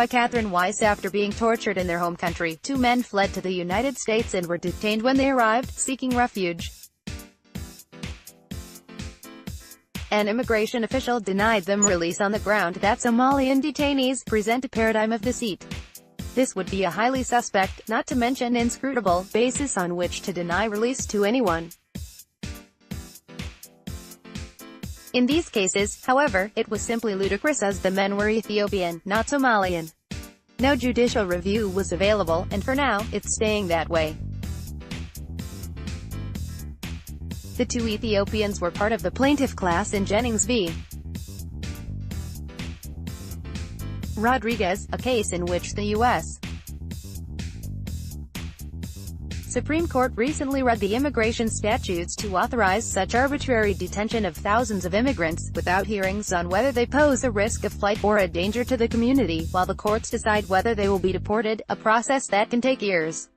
by Catherine Weiss after being tortured in their home country. Two men fled to the United States and were detained when they arrived, seeking refuge. An immigration official denied them release on the ground that Somalian detainees present a paradigm of deceit. This would be a highly suspect, not to mention inscrutable, basis on which to deny release to anyone. In these cases, however, it was simply ludicrous as the men were Ethiopian, not Somalian. No judicial review was available, and for now, it's staying that way. The two Ethiopians were part of the plaintiff class in Jennings v. Rodriguez, a case in which the U.S. Supreme Court recently read the immigration statutes to authorize such arbitrary detention of thousands of immigrants, without hearings on whether they pose a risk of flight or a danger to the community, while the courts decide whether they will be deported, a process that can take years.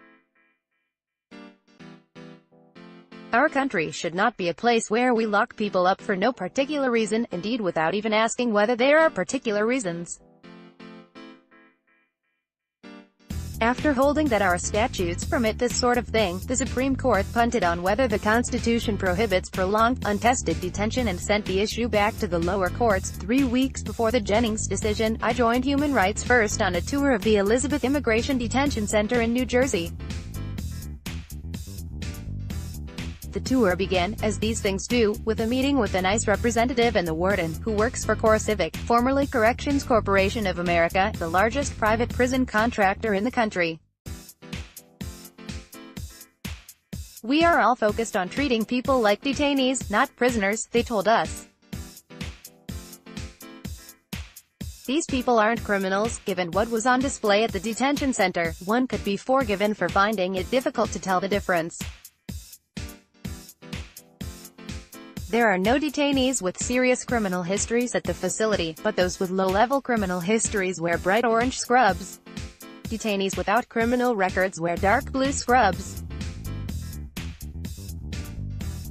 Our country should not be a place where we lock people up for no particular reason, indeed without even asking whether there are particular reasons. After holding that our statutes permit this sort of thing, the Supreme Court punted on whether the Constitution prohibits prolonged, untested detention and sent the issue back to the lower courts. 3 weeks before the Jennings decision, I joined Human Rights First on a tour of the Elizabeth Immigration Detention Center in New Jersey. The tour began, as these things do, with a meeting with an ICE representative and the warden, who works for CoreCivic, formerly Corrections Corporation of America, the largest private prison contractor in the country. "We are all focused on treating people like detainees, not prisoners," they told us. "These people aren't criminals." Given what was on display at the detention center, one could be forgiven for finding it difficult to tell the difference. There are no detainees with serious criminal histories at the facility, but those with low-level criminal histories wear bright orange scrubs. Detainees without criminal records wear dark blue scrubs.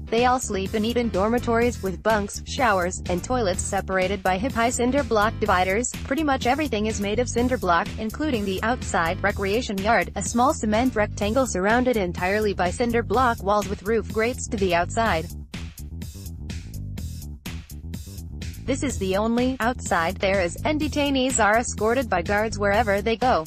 They all sleep and eat in dormitories with bunks, showers, and toilets separated by high cinder block dividers. Pretty much everything is made of cinder block, including the outside recreation yard, a small cement rectangle surrounded entirely by cinder block walls with roof grates to the outside. This is the only outside there is, and detainees are escorted by guards wherever they go.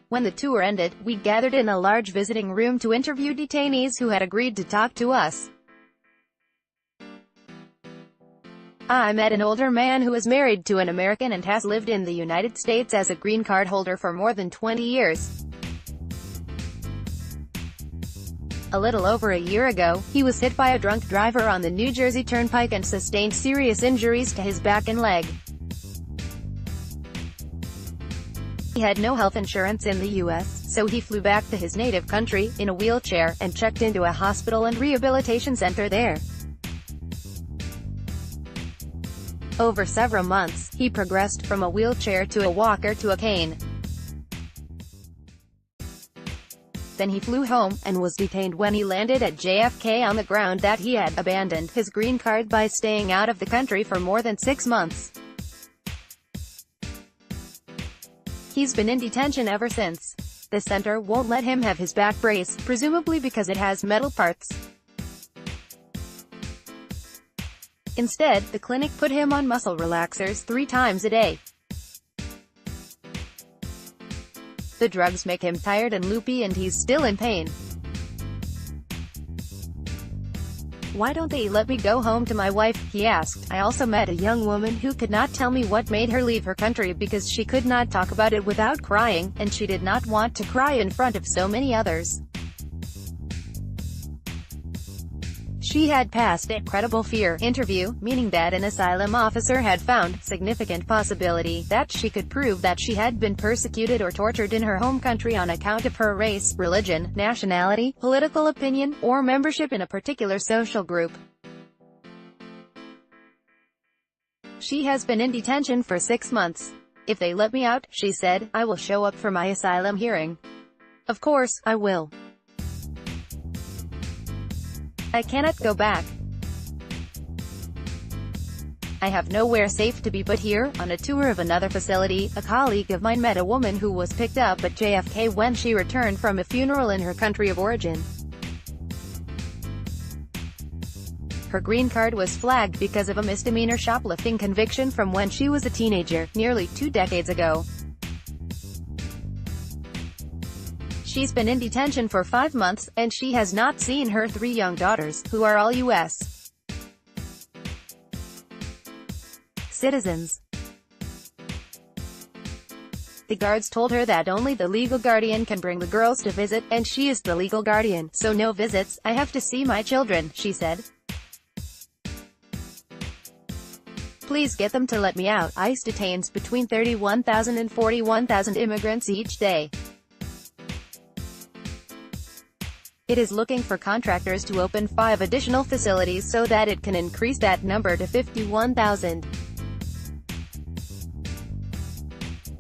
When the tour ended, we gathered in a large visiting room to interview detainees who had agreed to talk to us. I met an older man who is married to an American and has lived in the United States as a green card holder for more than 20 years. A little over a year ago, he was hit by a drunk driver on the New Jersey Turnpike and sustained serious injuries to his back and leg. He had no health insurance in the U.S., so he flew back to his native country, in a wheelchair, and checked into a hospital and rehabilitation center there. Over several months, he progressed from a wheelchair to a walker to a cane. Then he flew home, and was detained when he landed at JFK on the ground that he had abandoned his green card by staying out of the country for more than 6 months. He's been in detention ever since. The center won't let him have his back brace, presumably because it has metal parts. Instead, the clinic put him on muscle relaxers 3 times a day. The drugs make him tired and loopy, and he's still in pain. "Why don't they let me go home to my wife?" he asked. I also met a young woman who could not tell me what made her leave her country because she could not talk about it without crying, and she did not want to cry in front of so many others. She had passed a credible fear interview, meaning that an asylum officer had found significant possibility that she could prove that she had been persecuted or tortured in her home country on account of her race, religion, nationality, political opinion, or membership in a particular social group. She has been in detention for 6 months. "If they let me out," she said, "I will show up for my asylum hearing. Of course, I will. I cannot go back. I have nowhere safe to be but here. On a tour of another facility, a colleague of mine met a woman who was picked up at JFK when she returned from a funeral in her country of origin. Her green card was flagged because of a misdemeanor shoplifting conviction from when she was a teenager, nearly 2 decades ago. She's been in detention for 5 months, and she has not seen her 3 young daughters, who are all U.S. citizens. The guards told her that only the legal guardian can bring the girls to visit, and she is the legal guardian, so no visits. I have to see my children, she said. Please get them to let me out. ICE detains between 31,000 and 41,000 immigrants each day. It is looking for contractors to open 5 additional facilities so that it can increase that number to 51,000.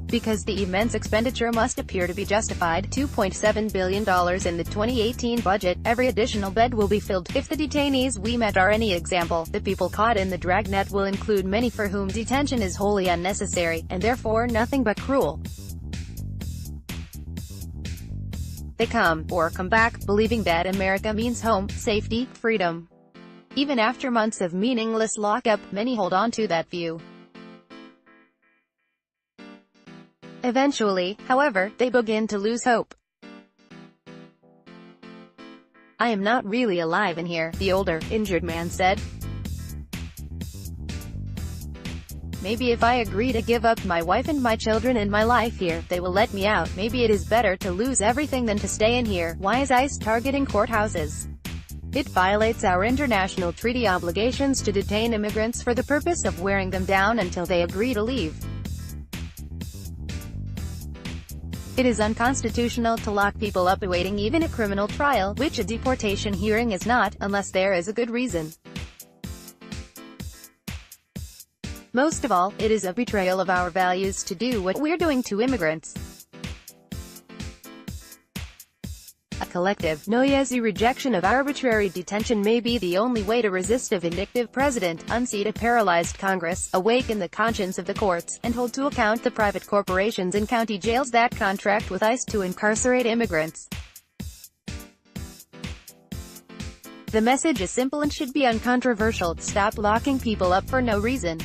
Because the immense expenditure must appear to be justified, $2.7 billion in the 2018 budget, every additional bed will be filled. If the detainees we met are any example, the people caught in the dragnet will include many for whom detention is wholly unnecessary, and therefore nothing but cruel. They come, or come back, believing that America means home, safety, freedom. Even after months of meaningless lockup, many hold on to that view. Eventually, however, they begin to lose hope. I am not really alive in here, the older, injured man said. Maybe if I agree to give up my wife and my children and my life here, they will let me out. Maybe it is better to lose everything than to stay in here. Why is ICE targeting courthouses? It violates our international treaty obligations to detain immigrants for the purpose of wearing them down until they agree to leave. It is unconstitutional to lock people up awaiting even a criminal trial, which a deportation hearing is not, unless there is a good reason. Most of all, it is a betrayal of our values to do what we're doing to immigrants. A collective, noisy rejection of arbitrary detention may be the only way to resist a vindictive president, unseat a paralyzed Congress, awaken the conscience of the courts, and hold to account the private corporations and county jails that contract with ICE to incarcerate immigrants. The message is simple and should be uncontroversial. Stop locking people up for no reason.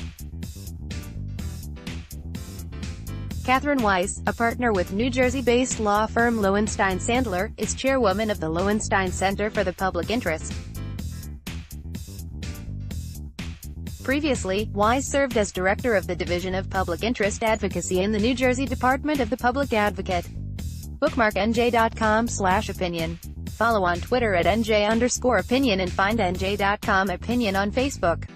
Catherine Weiss, a partner with New Jersey-based law firm Lowenstein Sandler, is chairwoman of the Lowenstein Center for the Public Interest. Previously, Weiss served as director of the Division of Public Interest Advocacy in the New Jersey Department of the Public Advocate. Bookmark nj.com/opinion. Follow on Twitter at nj_opinion and find nj.com opinion on Facebook.